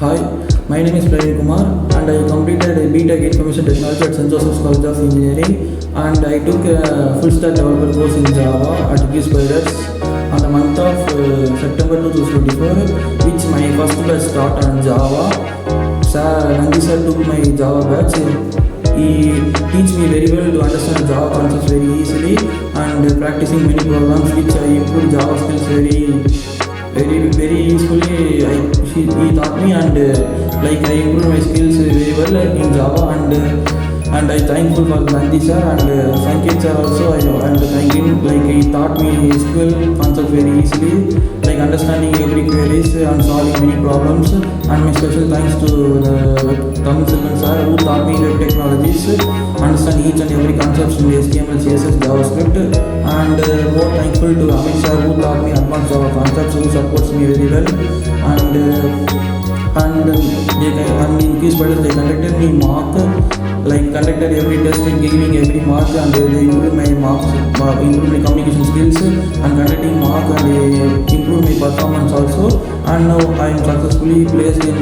Hi, my name is Praveen Kumar and I completed a BTech Information Technology at St. Joseph's College of Engineering, and I took a full stack developer course in Java at JSpiders on the month of September 2024, which my first batch start on Java. Nandi sir took my Java batch. He teach me very well to understand Java concepts very easily and practicing many programs which I improved Java skills very usefully. He taught me, and I improved my skills very well in Java, and I thankful for Nandi sir and Sanket sir also. I thank him, he taught me SQL concepts very easily, understanding every queries and solving many problems. And my special thanks to Tamil Selvan sir who taught me web technologies, understand each and every concepts in HTML, CSS, JavaScript, and more thankful to Amit sir who taught me advanced Java concepts, who supports me very well. And in JSpiders they conducted me mock, conducted every test, giving every mark, and they improved my marks, improved my communication skills, and conducting mock, and they improved my performance also. And now I am successfully placed in